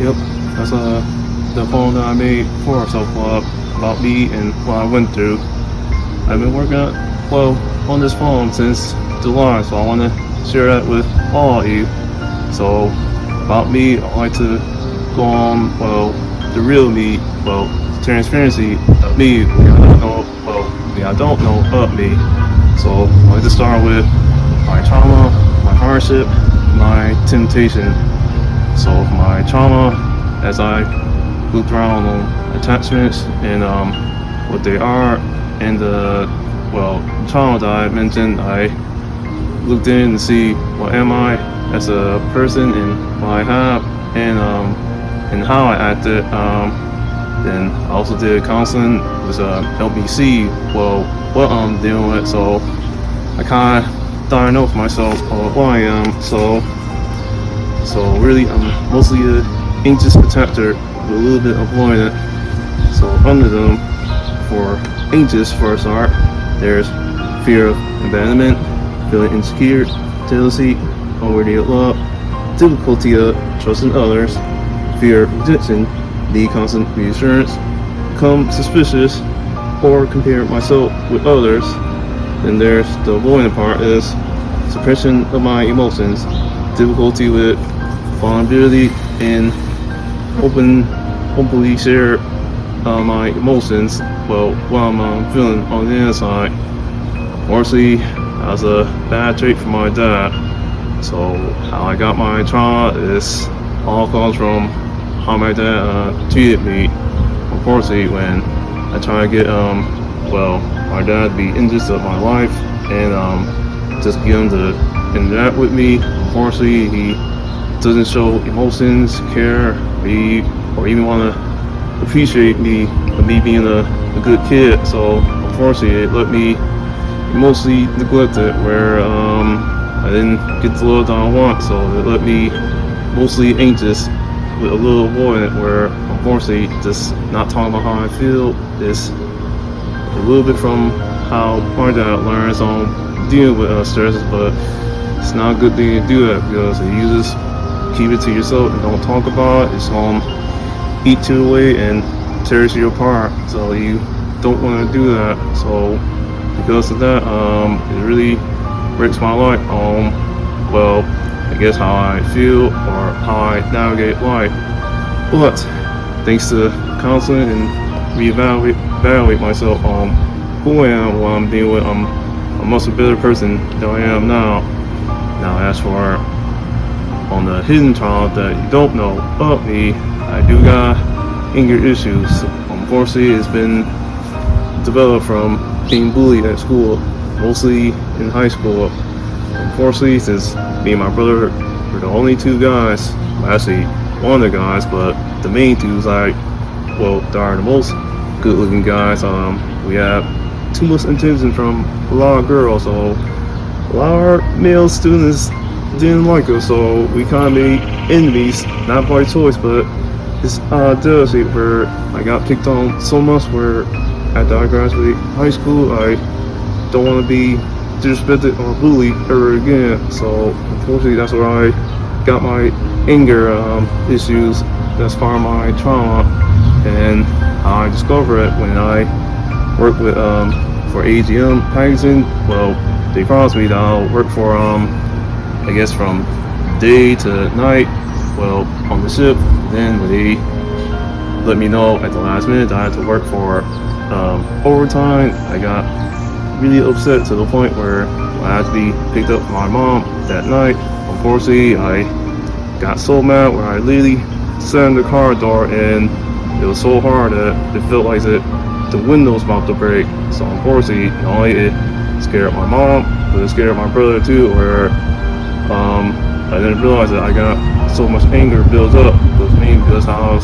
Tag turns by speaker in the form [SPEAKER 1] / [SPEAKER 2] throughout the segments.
[SPEAKER 1] Yep, that's the poem that I made for so about me and what I went through. I've been working on this poem since July, so I want to share that with all of you. So about me, I like to go on the real me, transparency of me. I don't know of me. So I like to start with my trauma, my hardship, my temptation. So my trauma, as I looked around on attachments and what they are, and the trauma that I mentioned, I looked in to see what am I as a person and what I have and how I acted. Then I also did counseling, which helped me see what I'm dealing with. So I kind of thought I know for myself what I am. So really, I'm mostly an anxious protector with a little bit avoidant. So under them, for anxious for a start, there's fear of abandonment, feeling insecure, jealousy, unworthy of love, difficulty of trusting others, fear of rejection, need constant reassurance, become suspicious, or compare myself with others. Then there's the avoidant part is suppression of my emotions, difficulty with vulnerability and openly share my emotions, what I'm feeling on the inside. Unfortunately, that was a bad trait from my dad. So how I got my trauma is all comes from how my dad treated me. Unfortunately, when I try to get my dad to be interested in my life and just get him to interact with me, unfortunately he doesn't show emotions, care, or even want to appreciate me being a good kid. So unfortunately it let me mostly neglected where I didn't get the love that I want, so it let me mostly anxious with a little avoidant where unfortunately just not talking about how I feel is a little bit from how my dad learns on dealing with stresses, but it's not a good thing to do that because if you just keep it to yourself and don't talk about it, it's going to eat you away and tears you apart. So you don't want to do that. So because of that, it really breaks my life on, I guess how I feel or how I navigate life. But thanks to counseling and evaluate myself on who I am, what I'm dealing with, I'm a much better person than I am now. Now as for on the hidden trauma that you don't know of me, I do got anger issues. Unfortunately, it's been developed from being bullied at school, mostly in high school. Unfortunately, since me and my brother were the only two guys, actually one of the guys, but the main two are the most good-looking guys. We have too much attention from a lot of girls, so a lot of our male students didn't like us, so we kind of made enemies, not by choice, but it's jealousy where I got picked on so much where after I graduate high school, I don't want to be disrespected or bullied ever again. So unfortunately, that's where I got my anger issues. That's part of my trauma, and I discovered it when I worked with for AGM magazine. They promised me that I'll work for I guess from day to night, on the ship. Then when they let me know at the last minute that I had to work for overtime, I got really upset to the point where I had to be picked up by my mom that night. Unfortunately, I got so mad where I literally sat in the car door and it was so hard that it felt like the window was about to break. So unfortunately, not only it scared my mom, but it scared my brother too, where I didn't realize that I got so much anger built up because how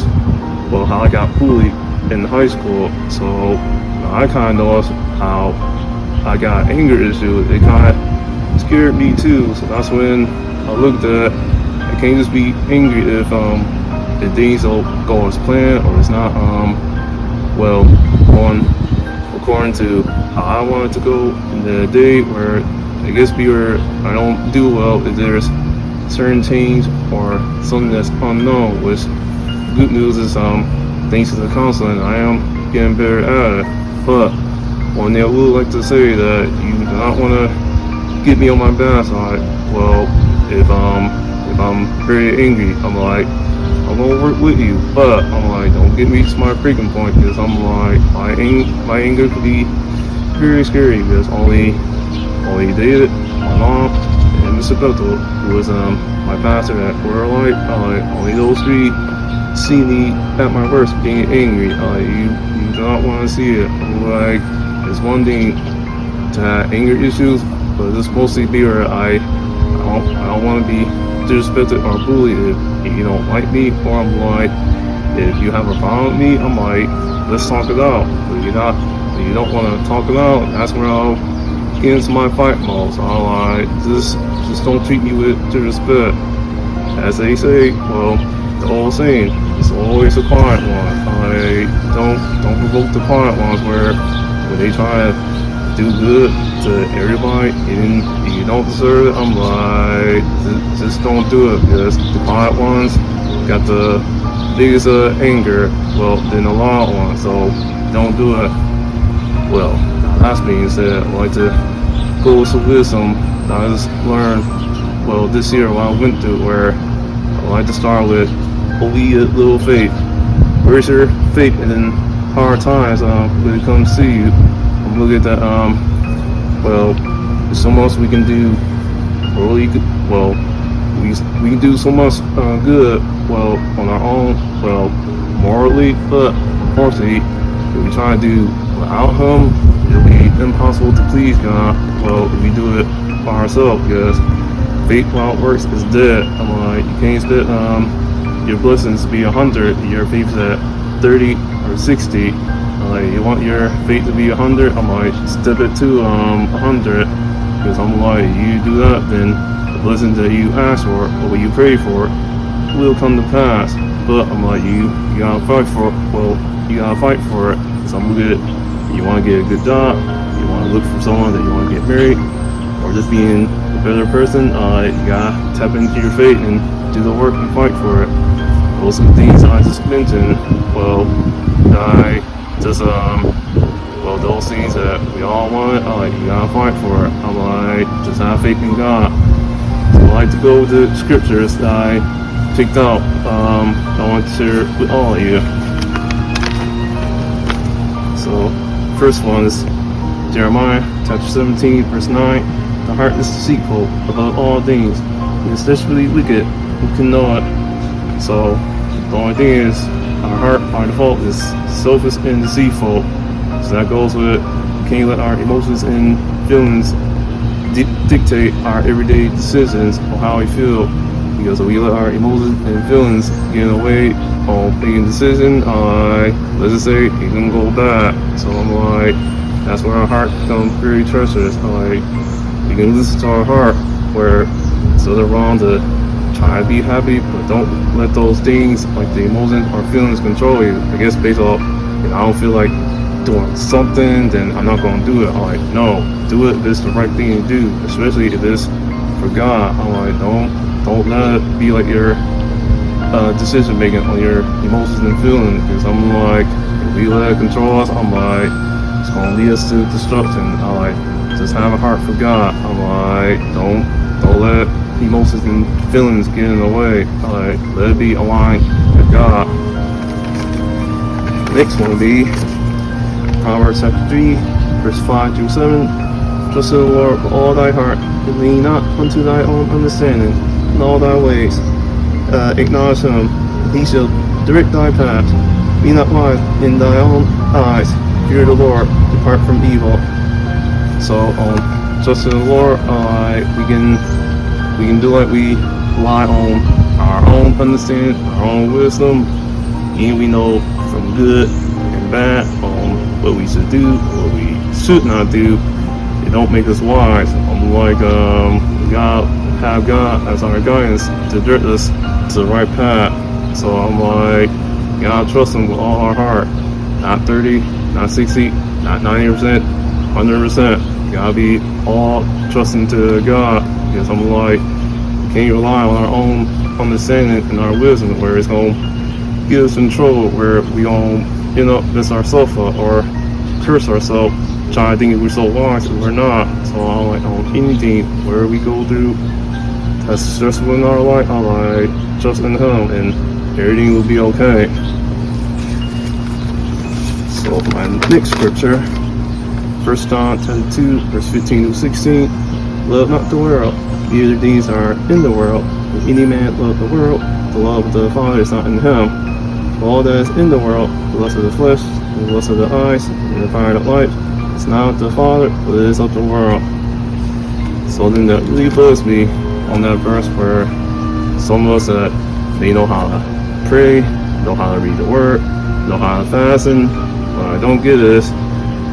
[SPEAKER 1] I got bullied in high school. So I kind of noticed how I got anger issues. It kind of scared me too. So that's when I looked at I can't just be angry if things don't go as planned or it's not going according to how I want it to go in the day, where I guess where I don't do well if there's certain change or something that's unknown, which good news is thanks to the counseling, I am getting better at it. But one thing I would like to say that you do not want to get me on my bad side. Well, if I'm very angry, I'm like, I'm gonna work with you, but I'm like, don't get me to my breaking point, because I'm like, my anger could be very scary, because only David, my mom, and Mr. Beto, who was my pastor at World Light, only those three see me at my worst being angry. You do not want to see it. I'm like, it's one thing to have anger issues, but this mostly be where I don't want to be disrespected or bullied if you don't like me, or I'm like, if you have a problem with me, I'm like, let's talk it out. But you don't want to talk it out, that's where I'll get into my fight mode. So I'm like, just don't treat me with disrespect. As they say, well, the old saying, it's always a quiet one. Don't provoke the quiet ones where they try to do good to everybody and you don't deserve it. I'm like, just don't do it, because the quiet ones got the biggest anger, well, than the loud ones. So don't do it. Well, that being said, I'd like to go with some wisdom that I just learned, well, this year when I went through, where I like to start with holy little faith. Where's your faith in hard times when it comes to you? I'm looking at that, well, there's so much we can do really good. Well, we can do so much good, well, on our own, well, morally, but unfortunately, if we try to do without Him, it'll be impossible to please God. Well, if we do it by ourselves, because faith without works is dead. I'm like, you can't expect your blessings to be 100, your faith's at 30 or 60. Like, you want your faith to be 100, I'm like, step it to 100, because I'm like, you do that, then the blessings that you ask for or what you pray for will come to pass. But I'm like, you gotta fight for it. Well, you gotta fight for it. Because I'm looking at, you want to get a good job, you want to look for someone that you want to get married, or just being a better person. You gotta tap into your faith and do the work and fight for it. Those are the things I just mentioned. Well, I just well, those things that we all want, you gotta fight for it. I'm like, just have faith in God. So I like to go with the scriptures that I picked out. I want to share with all of you. So, first one is Jeremiah chapter 17, verse 9. The heart is deceitful above all things, and it's desperately wicked. Who can know it? So, the only thing is, our heart by default is selfish and deceitful. So that goes with, we can't let our emotions and feelings dictate our everyday decisions on how we feel. Because if we let our emotions and feelings get in the way on making a decision, let's just say it can go bad. So I'm like, that's where our heart becomes very treacherous. We can listen to our heart, where it's other wrong to try to be happy, but don't let those things like the emotions or feelings control you. I guess based off, if I don't feel like doing something, then I'm not gonna do it. I'm like, no, do it if it's the right thing to do, especially if it's for God. I'm like, don't let it be like your decision making on your emotions and feelings, because I'm like, if we let it control us, I'm like, it's gonna lead us to destruction. I'm like, just have a heart for God. I'm like, don't let emotions and feelings get in the way. I'm like, let it be aligned with God. Next one will be Proverbs chapter 3, verse 5 through 7. Trust in the Lord with all thy heart, and lean not unto thy own understanding. In all thy ways acknowledge Him, and He shall direct thy paths. Be not wise in thy own eyes. Fear the Lord, depart from evil. So, trust in the Lord. We can do like we rely on our own understanding, our own wisdom, and we know from good and bad what we should do, what we should not do. It don't make us wise. I'm like, God, have God as our guidance to direct us to the right path. So I'm like, God, trust Him with all our heart. Not 30, not 60, not 90%, 100%. Gotta be all trusting to God, because I'm like, we can't rely on our own understanding and our wisdom, where it's gonna get us in trouble where we don't end up miss ourselves or curse ourselves, trying to think we're so wise and we're not. So I'm like, on anything where we go through that's stressful in our life, I'm like, trust in Him and everything will be okay. So my next scripture, 1 John 10:2, verse 15 to 16. Love not the world, neither things are in the world. If any man love the world, the love of the Father is not in him. For all that is in the world, the lust of the flesh, the lust of the eyes, and the pride of life, is not of the Father, but it is of the world. So then that really bugs me on that verse where some of us that they know how to pray, know how to read the word, know how to fast, and what I don't get is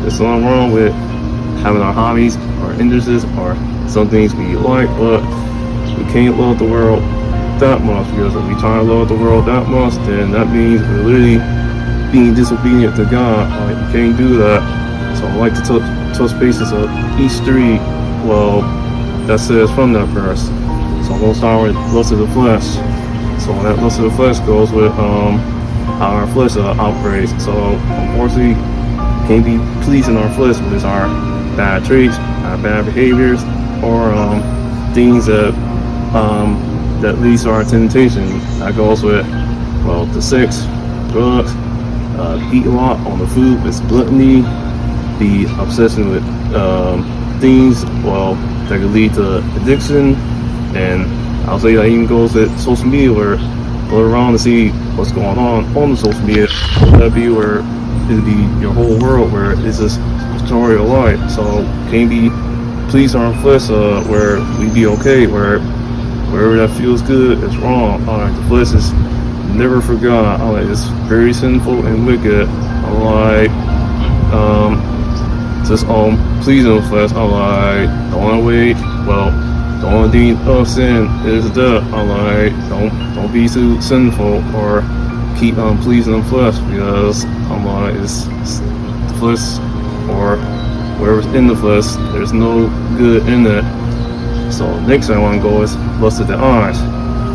[SPEAKER 1] there's something wrong with having our hobbies, our interests, or some things we like, but we can't love the world that much, because if we try to love the world that much, then that means we're literally being disobedient to God. Like, you can't do that. So I like to touch bases of each three, well, that says from that verse. So I'm going to start with lust of the flesh. So that lust of the flesh goes with how our flesh operates. So unfortunately, can't be pleasing our flesh with our bad traits, our bad behaviors, or things that leads to our temptation. That goes with, well, the sex, drugs, eat a lot on the food, it's gluttony, the obsession with things, well, that could lead to addiction. And I'll say that even goes with social media, where go around to see what's going on the social media. That'd be where it'd be your whole world, where it's just destroy your life. So can't be pleased our flesh, where we be okay, wherever that feels good, it's wrong. Alright, the flesh is never for God. Alright, it's very sinful and wicked. Alright, just pleasing the flesh. Alright, the only way, well, the only thing of sin is death. Alright, don't be too sinful or keep pleasing the flesh, because alright, it's the flesh, or whatever's in the flesh, there's no good in it. So next thing I want to go is lust of the eyes.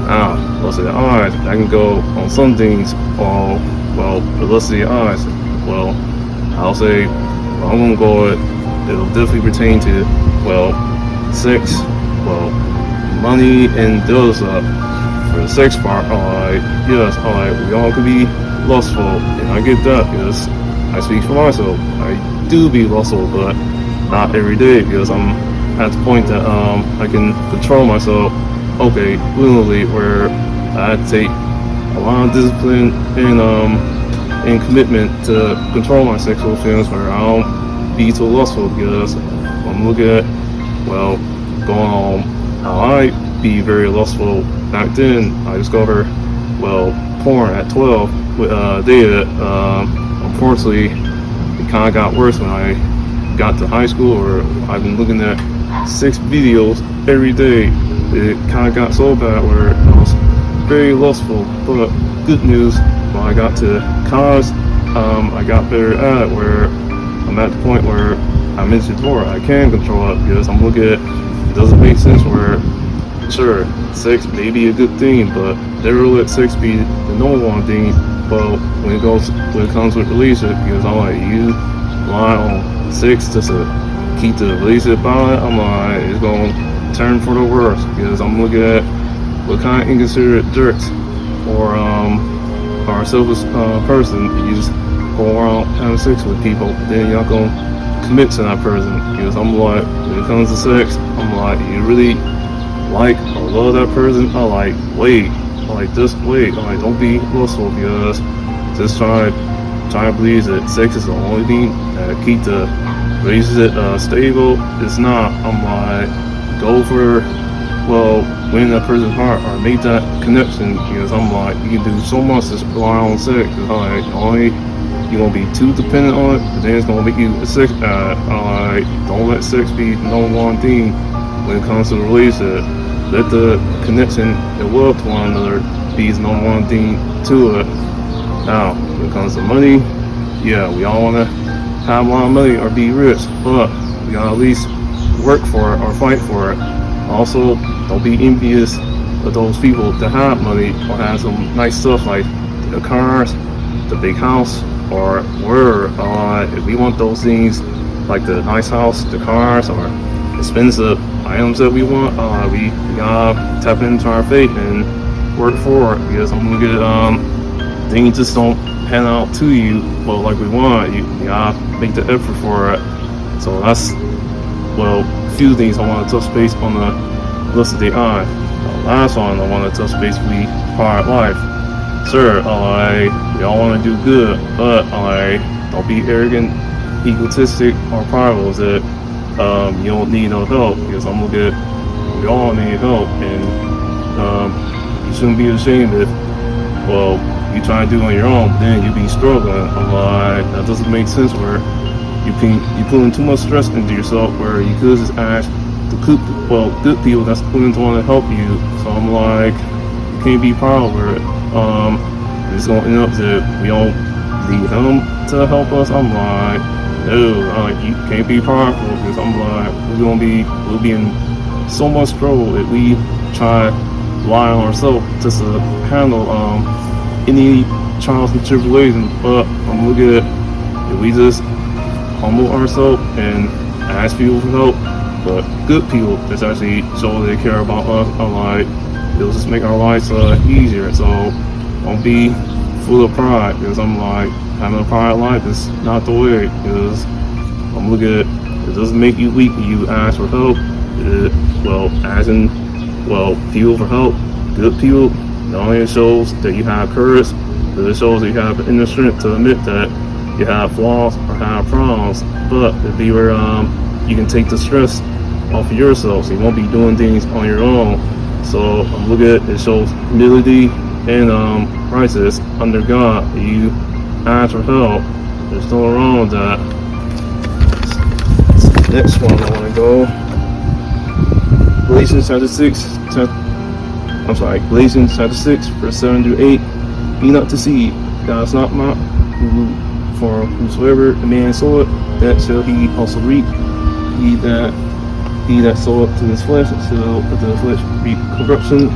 [SPEAKER 1] Now, lust of the eyes, I can go on some things, or, well, the lust of the eyes, well, I'll say, well, I'm going to go with, it'll definitely pertain to, well, sex, well, money, and those for the sex part. Alright, yes, alright, we all could be lustful, and I get that, because I speak for myself. I do be lustful, but not every day, because I'm at the point that I can control myself, okay, willingly, where I had to take a lot of discipline and commitment to control my sexual feelings, where I don't be too lustful. Because I'm looking at, well, going on how I be very lustful back then. I discovered, well, porn at 12 with data. Unfortunately, it kind of got worse when I got to high school, or I've been looking at 6 videos every day. It kind of got so bad where I was very lustful. But good news, when I got to college, I got better at it, where I'm at the point where I mentioned before, I can control it, because I'm looking at, it doesn't make sense where, sure, sex may be a good thing, but never let sex be the number one thing. But when it comes with relationship, because I'm like, you rely on sex just to keep the relationship on, I'm like, it's gonna turn for the worse, because I'm looking at what kind of inconsiderate jerks or selfish person, you just go around having sex with people, then you're not gonna commit to that person. Because I'm like, when it comes to sex, I'm like, you really like or love that person? I like, wait, just wait. Don't be lustful, because just try to believe that sex is the only thing that keep the relationship stable. It's not. I'm like, go for, well, win that person's heart or make that connection, because I'm like, you can do so much just rely on sex. Cause I'm like, only you're gonna be too dependent on it, but then it's gonna make you a sex addict. I'm like, don't let sex be the number one thing when it comes to the relationship. Let the connection and love to one another be the number one thing to it. Now, when it comes to money, yeah, we all want to have a lot of money or be rich, but we gotta at least work for it or fight for it. Also, don't be envious of those people that have money or have some nice stuff like the cars, the big house, or where if we want those things like the nice house, the cars, or expensive items that we want, we gotta tap into our faith and work for it, because I'm gonna get things just don't pan out to you well like we want. You gotta make the effort for it. So that's few things I want to touch base on the list of the eye. The last one I want to touch base with part life. Sir, we all want to do good, but don't be arrogant, egotistic, or prideful that you don't need no help, because I'm looking at we all need help, and you shouldn't be ashamed if you try to do it on your own, but then you be struggling. That doesn't make sense, where you putting too much stress into yourself, where you could just ask the good people that's willing to want to help you. So I'm you can't be proud where it's gonna end up that we don't need them to help us. I'm no, you can't be prideful, because we'll be in so much trouble if we try to rely on ourselves just to handle any trials and tribulations. But I'm looking at if we just humble ourselves and ask people for help, but good people that's actually show they care about us, it'll just make our lives easier. So don't be full of pride, because having a pride life is not the way, because I'm looking at it doesn't make you weak when you ask for help. Asking people for help, good people, not only shows that you have courage, but it shows that you have the inner strength to admit that you have flaws or have problems, but it'd be where you can take the stress off of yourself, so you won't be doing things on your own. So I'm looking at it shows humility and righteousness under God. You ask for help. There's nothing wrong with that. Next one I want to go. Galatians chapter 6, verse 7 through 8. Be not deceived, God is not mocked. For whosoever a man soweth, that shall he also reap. He that soweth to his flesh shall the flesh reap corruption,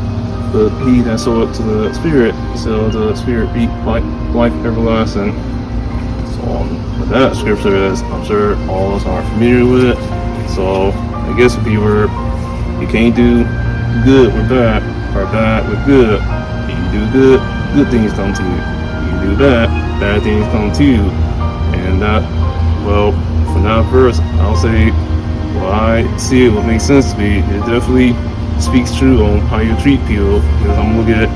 [SPEAKER 1] but he that soweth to the Spirit shall the Spirit reap life everlasting. So that scripture is, I'm sure all of us are familiar with it. So I guess if you can't do good with bad, or bad with good. If you do good things come to you. If you do bad things come to you. And that, from that verse, I'll say, I see it, what makes sense to me, it definitely speaks true on how you treat people, because I'm looking at,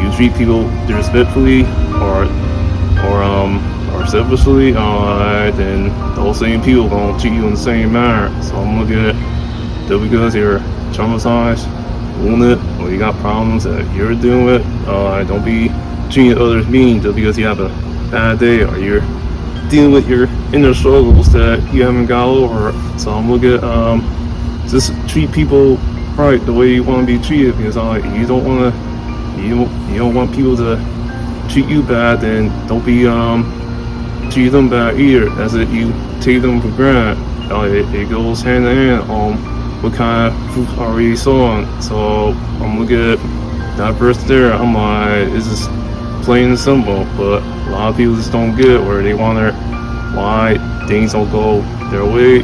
[SPEAKER 1] you treat people respectfully or selfishly, then those same people gonna treat you in the same manner. So I'm looking at that, because you're traumatized, wounded, or you got problems that you're dealing with, don't be treating others mean just because you have a bad day, or you're dealing with your inner struggles that you haven't got over. So I'm looking at just treat people right the way you want to be treated, because you don't want people to treat you bad, then don't be treat them bad either, as if you take them for granted. It goes hand in hand on what kind of fruit are we sowing. So I'm looking at that verse there, it's just plain and simple, but a lot of people just don't get it, where they wonder why things don't go their way.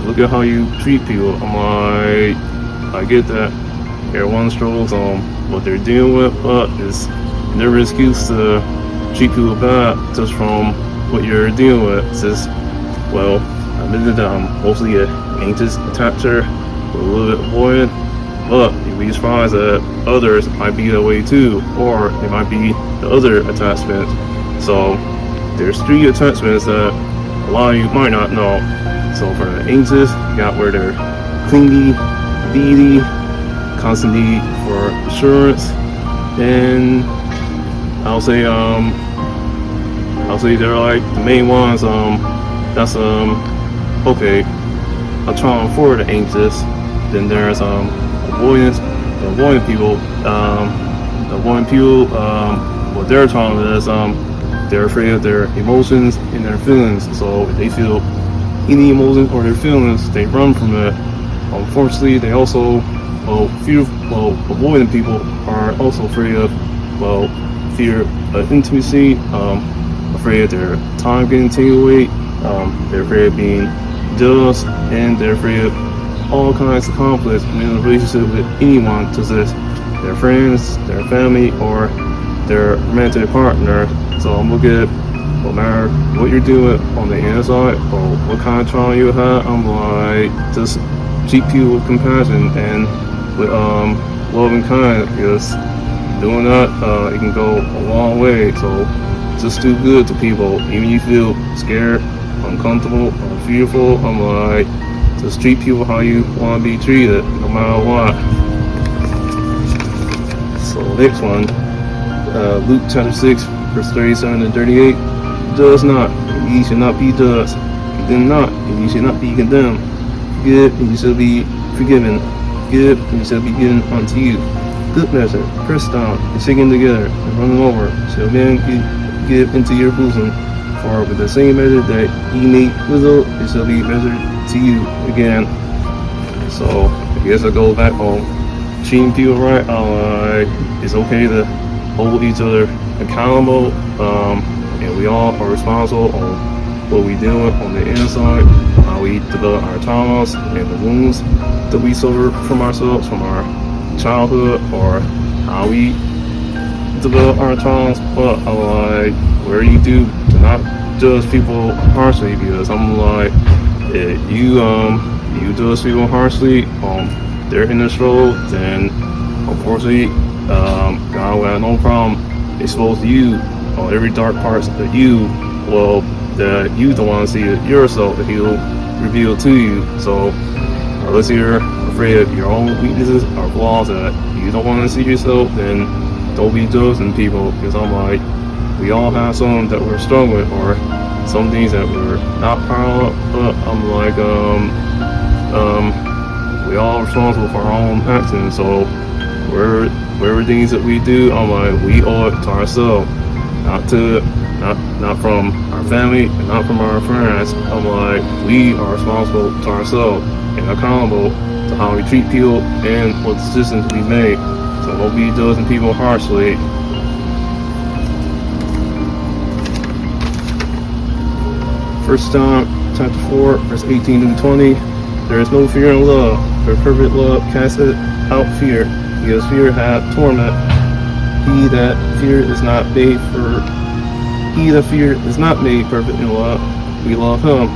[SPEAKER 1] Look at how you treat people. I get that everyone struggles on what they're dealing with, but it's never an excuse to treat people bad just from what you're dealing with. It's just, I admit that I'm mostly an anxious attacher, a little bit avoidant, but you'd be surprised that others might be that way too, or they might be the other attachment. So there's 3 attachments that a lot of you might not know. So for the anxious, you got where they're clingy, needy, constant need for assurance, and I'll say they're like the main ones. That's okay. I'm trying for the anxious. Then there's avoidance. The avoidant people. What they're trying is they're afraid of their emotions and their feelings. So if they feel any emotions or their feelings, they run from it. Unfortunately, they also avoidant people are also afraid of fear of intimacy, afraid of their time getting taken away, they're afraid of being judged, and they're afraid of all kinds of conflicts in a relationship with anyone, such as their friends, their family, or their romantic partner. So I'm looking at no matter what you're doing on the inside or what kind of trauma you have, I'm like, just treat people with compassion and with love and kindness, because doing that, it can go a long way. So just do good to people, even if you feel scared, uncomfortable, or fearful. I'm like, just treat people how you want to be treated, no matter what. So next one, Luke chapter 6, verse 37 and 38. Judge not, and ye shall not be judged. Condemn not, and ye shall not be condemned. Forgive, and ye shall be forgiven. Give, and ye shall be given unto you. Good measure, pressed down, and shaken together, and running over, shall men give into your bosom. For with the same measure that ye make withal, it shall be measured to you again. So I guess I go back home. Treating people right, it's okay to hold each other accountable, and we all are responsible on what we deal with on the inside, how we develop our traumas and the wounds that we suffer from ourselves, from our childhood, or how we develop our traumas. But I'm like, where you do not judge people harshly, because I'm like, if you judge people harshly on their inner struggle, then unfortunately God will have no problem expose you on every dark parts of you, well, that you don't want to see it yourself, that He'll reveal to you. So unless you're afraid of your own weaknesses or flaws that you don't want to see yourself, then don't be judging people, because I'm like, we all have some that we're strong with, or some things that we're not proud of. But I'm like, we all are responsible for our own actions. So wherever things that we do, I'm like, we owe it to ourselves, not from our family and not from our friends. I'm like, we are responsible to ourselves and accountable to how we treat people and what decisions we make. So don't be judging people harshly. First John chapter 4, verse 18 to 20. There is no fear in love, but perfect love casteth out fear, because fear hath torment. He that fear is not made perfect in love. We love him,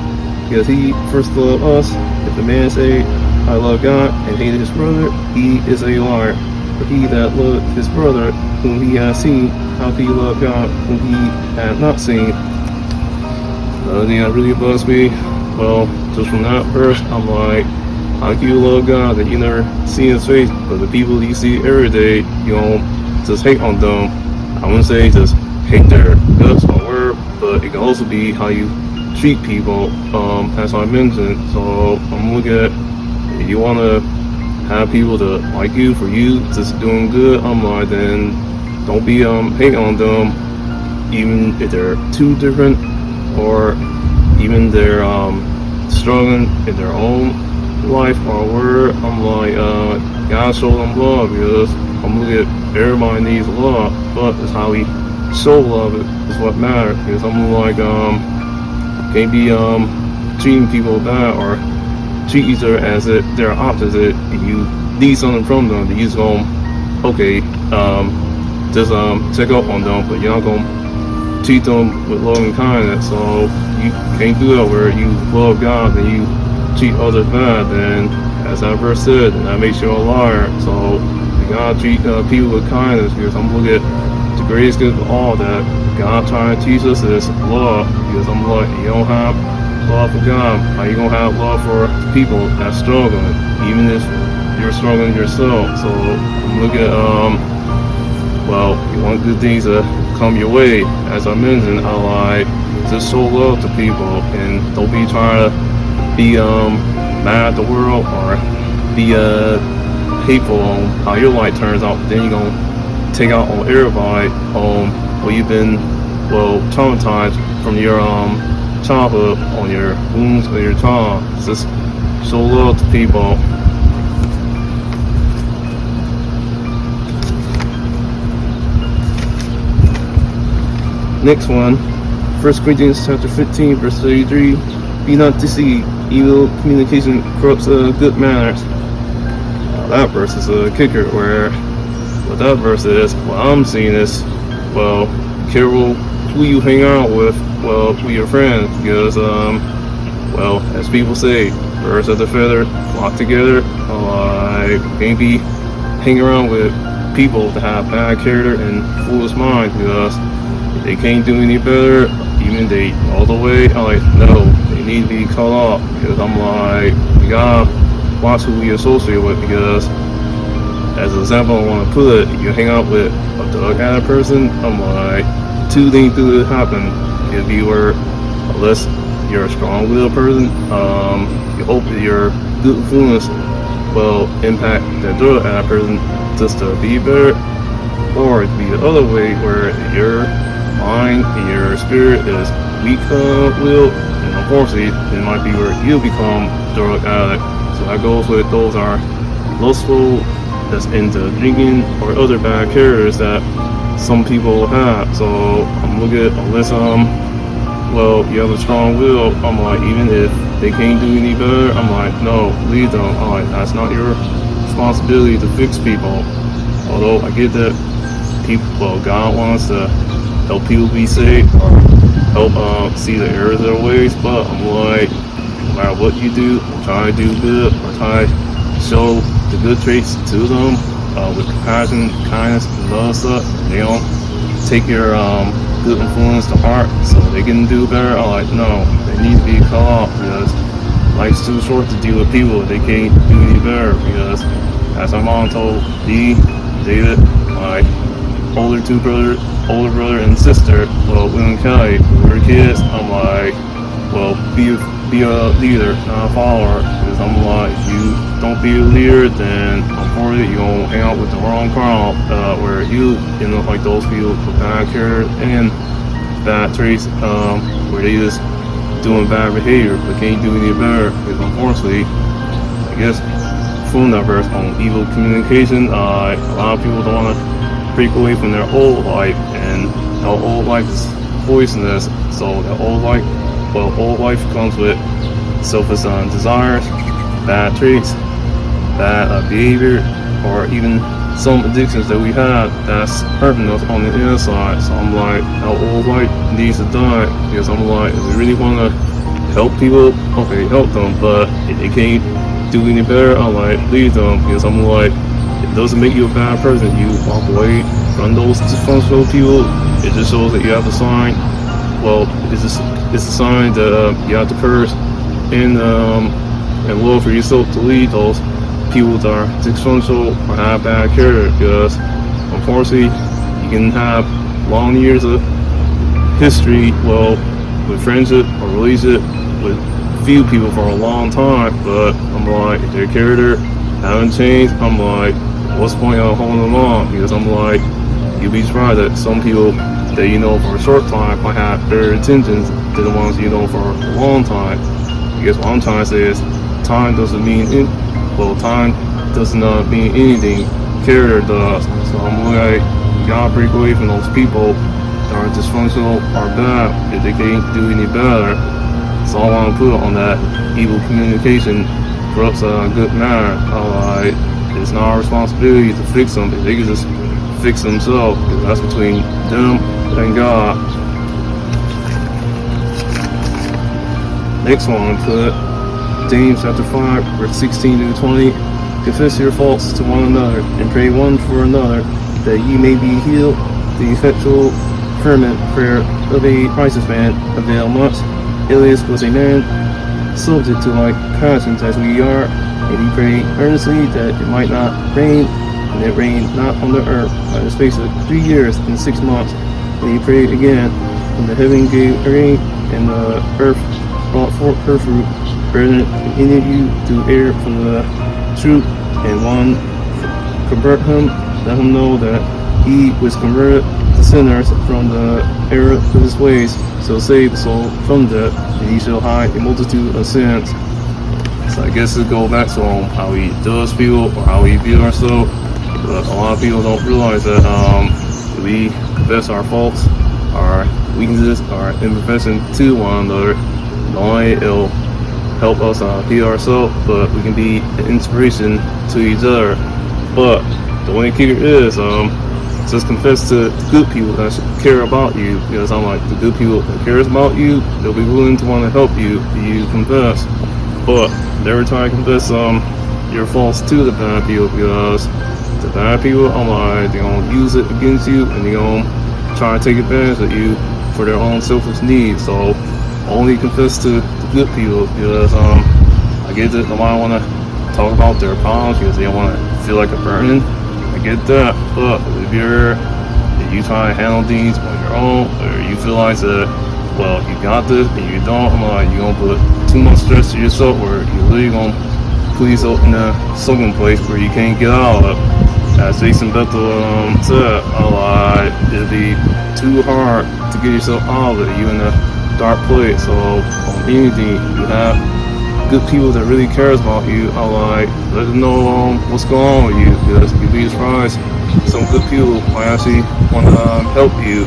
[SPEAKER 1] because he first loved us. If a man say, I love God, and hate his brother, he is a liar. For he that loveth his brother, whom he has seen, how can he love God, whom he hath not seen? Another thing that really bugs me, well, just from that verse, I'm like, how can you love God that you never see His face, but the people you see every day, you don't just hate on them? I wouldn't say just hate their guts or word, but it can also be how you treat people, as I mentioned. So I'm looking at, if you want to have people to like you for you just doing good, I'm like, then don't be hating on them, even if they're too different, or even they're struggling in their own life or word. I'm like, God show them love, because I'm looking at everybody needs love, but it's how we show love is what matters. Because I'm like, can't be treating people bad or treat each other as if they're opposite, and you need something from them, then you just go, okay, just check up on them, but you're not gonna treat them with love and kindness. So you can't do that where you love God and you treat others bad. Then, as that verse said, and that makes you a liar. So you gotta treat people with kindness, because I'm looking at the greatest gift of all that God trying to teach us is love. Because I'm like, you don't have love for God, how you gonna have love for people that's struggling, even if you're struggling yourself? So I'm looking at well, you want good things to come your way. As I mentioned, I like, just show love to people, and don't be trying to be mad at the world or be hateful on how your life turns out. Then you're gonna take out on everybody well, you've been traumatized from your childhood, on your wounds or your trauma. Just show love to people. Next one, 1 Corinthians chapter 15, verse 33. Be not deceived, evil communication corrupts good manners. That verse is a kicker, where what that verse is, what I'm seeing is, well, careful who you hang out with, well, who your friends, because, well, as people say, birds of the feather flock together. Maybe hang around with people that have bad character and foolish mind, because if they can't do any better, even they all the way, I'm like, no, they need to be cut off, because I'm like, we gotta watch who we associate with, because as an example I want to put it, you hang out with a drug addict person, I'm like, two things could happen. If you were, unless you're a strong-willed person, you hope that your good influence will impact that drug addict person just to be better, or it could be the other way, where your mind and your spirit is weak-willed, and unfortunately, it might be where you become drug addict. So that goes with those are lustful, that's into drinking, or other bad characters that some people have. So I'm looking at, unless well, you have a strong will, I'm like, even if they can't do any better, I'm like, no, leave them. I'm like, that's not your responsibility to fix people. Although I get that people, well, God wants to help people be saved, or help see the errors of their ways, but I'm like, no matter what you do, try to do good, or try to show the good traits to them, with compassion, kindness, and love stuff. They don't take your good influence to heart, so they can do better. I'm like, no, they need to be cut off, because life's too short to deal with people if they can't do any better. Because as my mom told me, David, my older brother and sister, well, Will and Kelly, we were kids, I'm like, well, be a leader, not a follower. Because I'm like, you don't be a leader, then unfortunately you're gonna hang out with the wrong crowd, where you know, like those people with bad character and bad traits, where they just doing bad behavior but can't do any better. Because unfortunately, I guess from that verse on evil communication, a lot of people don't want to break away from their old life, and how old life is poisonous. So the old life comes with selfish desires, bad traits, bad behavior, or even some addictions that we have that's hurting us on the inside. So I'm like, our old life needs to die, because I'm like, if we really want to help people, okay, help them, but if they can't do any better, I'm like, leave them. Because I'm like, it doesn't make you a bad person. You walk away from those dysfunctional people, it just shows that you have a sign. Well, it's a sign that you have the courage and will for yourself to lead those people that are dysfunctional or have bad character. Because unfortunately, you can have long years of history, well, with friendship or relationship with few people for a long time, but I'm like, if their character haven't changed, I'm like, what's the point of holding them on? Because I'm like, you'd be surprised that some people that you know for a short time might have better intentions than the ones you know for a long time. Because what I'm trying to say is, time doesn't mean time does not mean anything. Character does. So I'm like, you gotta break away from those people that are dysfunctional or bad if they can't do any better. So I want to put on that evil communication corrupts a good manner. Like, it's not our responsibility to fix them. If they can just fix themselves, because that's between them and God. Next one, put James chapter 5, verse 16 to 20. Confess your faults to one another, and pray one for another, that ye may be healed. The effectual fervent prayer of a righteous man avail much. Elias was a man subject to like passions as we are, and he prayed earnestly that it might not rain, and it rained not on the earth by the space of 3 years and 6 months. And he prayed again, and the heaven gave rain, and the earth brought forth her fruit. Brethren, if any of you do err from the truth, and one convert him, let him know that he was converted the sinners from the error of his ways, shall save the soul from death, and he shall hide a multitude of sins. So I guess it goes back to how he does feel, or how we view ourselves. But a lot of people don't realize that if we confess our faults our weaknesses, our imperfection to one another. Not only it'll help us heal ourselves, but we can be an inspiration to each other. But the only kicker is just confess to the good people that care about you, because I'm like, the good people that cares about you, they'll be willing to want to help you if you confess. But never try to confess your faults to the bad people, because the bad people, I'm like, they're gonna use it against you, and they're gonna try to take advantage of you for their own selfish needs. So only confess to the good people, because I get that nobody wanna talk about their problems because they don't wanna feel like a burden. I get that, but if you try to handle things on your own, or you feel like that, well, you got this and you don't, I'm like, you're gonna put too much stress to yourself, or you're really gonna put yourself in a sunken place where you can't get out of. As Jason Bethel said, like, it'd be too hard to get yourself out of it. You in a dark place. So on anything, you have good people that really cares about you. I like, let them know what's going on with you, because you'd be surprised. Some good people might actually want to help you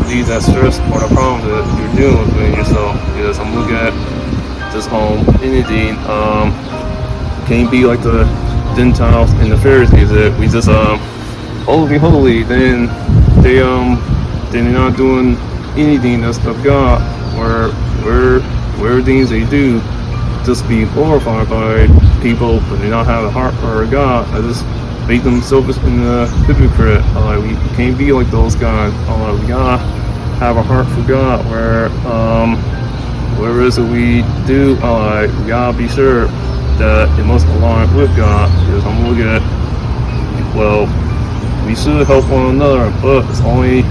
[SPEAKER 1] leave that stress or the problems that you're dealing with within yourself. Because I'm looking at just anything can't be like the Gentiles and the Pharisees that we just holy, then they're not doing anything that's of God, where things they do just be glorified by people, but they not have a heart for God. I just make them selfish and a hypocrite. Like, we can't be like those guys. We gotta have a heart for God, where whatever it is that we do, we gotta be sure that it must align with God. Because I'm looking at, well, we should help one another, but it's only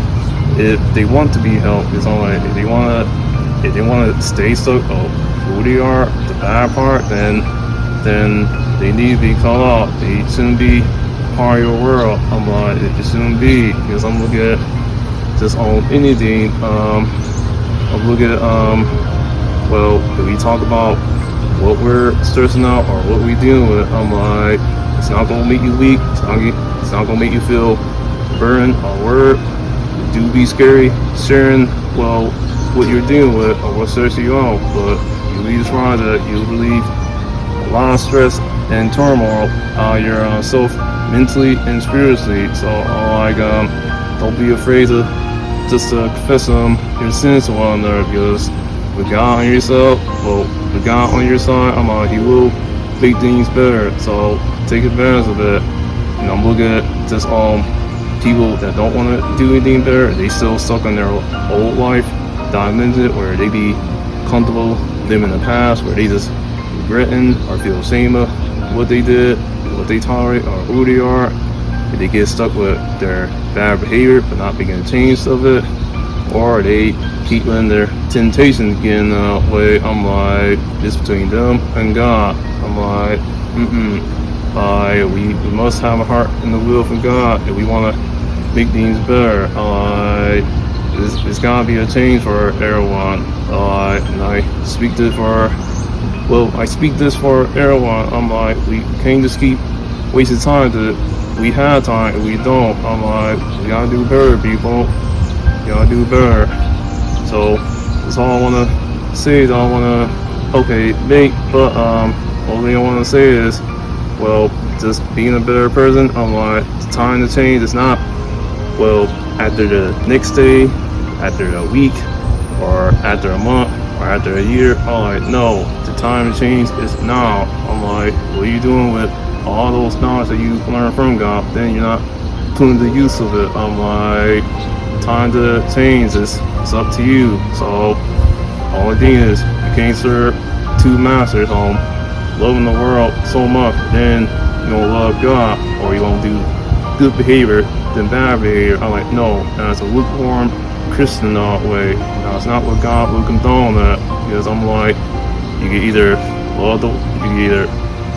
[SPEAKER 1] if they want to be helped. It's only if they wanna stay stuck on who they are, the bad part, then they need to be called out. They shouldn't be part of your world. I'm like, it shouldn't be, because I'm looking at just on anything. I'm looking at well, if we talk about what we're stressing out or what we dealing with, I'm like, it's not gonna make you weak. It's not gonna make you feel burdened or worried. It do be scary sharing, well, what you're dealing with or what stress you on, but you be surprised that you relieve a lot of stress and turmoil out of yourself mentally and spiritually. So don't be afraid to just confess your sins to one another, because with God on yourself, with God on your side, He will make things better. So take advantage of it. And I'm looking at just people that don't want to do anything better. They still stuck in their old life, dimension, where they be comfortable living in the past, where they just regretting or feel ashamed of what they did, what they tolerate, or who they are. If they get stuck with their bad behavior but not making a change of it, or they keep letting their temptations get in the way. I'm like, it's between them and God. I'm like, we must have a heart and the will for God if we want to make things better. It's gotta be a change for everyone. And I speak this for everyone. I'm like, we can't just keep wasting time. We have time, and we don't. I'm like, we gotta do better, people. You gotta do better. So that's all I wanna say. But only thing I wanna say is, well, just being a better person. I'm like, the time to change is not, well, after the next day, after a week, or after a month, or after a year. I'm like, no, the time to change is now. I'm like, what are you doing with all those knowledge that you learn from God? Then you're not putting the use of it. I'm like, time to change is it's up to you. So only thing is, you can't serve two masters on loving the world so much, then you're gonna love God, or you're gonna do good behavior than bad behavior. I'm like, no, that's a lukewarm Christian way. No, it's not what God will condone that. Because I'm like, you can either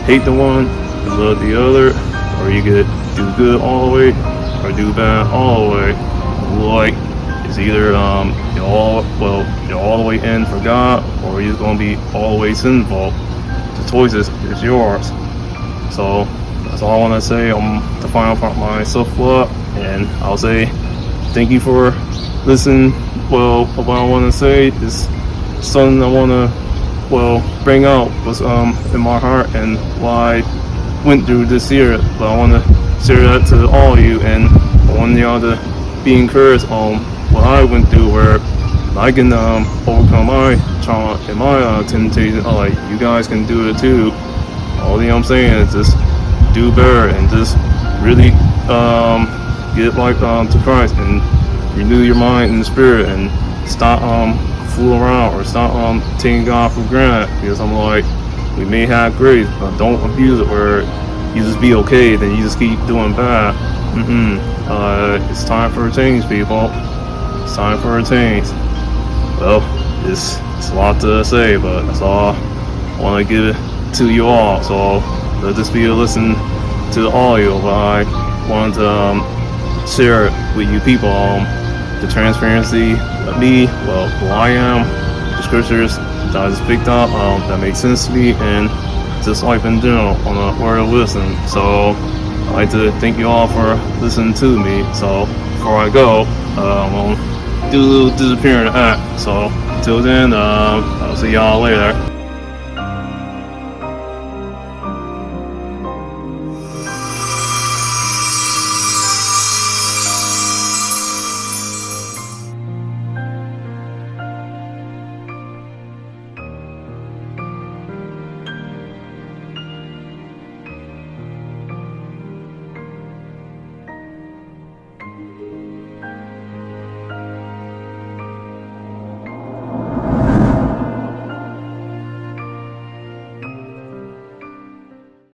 [SPEAKER 1] hate the one and love the other, or you could do good all the way or do bad all the way. Like, it's either you're all the way in for God, or you're just gonna be all the way sinful. The choice is yours. So that's all I want to say on the final part of my self-love, and I'll say thank you for listening. Well, what I want to say is something I want to bring out was in my heart and why I went through this year. But I want to share that to all of you, and I want y'all to be encouraged on what I went through, where I can overcome my trauma and my temptation. Like you guys can do it too. All I'm saying is just do better and just really get like to Christ and renew your mind and spirit and stop fooling around or stop taking God for granted, because I'm like, we may have grace but don't abuse it where you just be okay then you just keep doing bad. It's time for a change, people. It's time for a change. Well, it's a lot to say, but that's all I want to give it to you all. So let this be a listen to the audio, but I wanted to share it with you people. The transparency of me, well, who I am, the scriptures that I just picked up, that makes sense to me, and just life in general on the word of wisdom. So I'd like to thank you all for listening to me. So before I go, I'm going to do a little disappearing act. So until then, I'll see y'all later.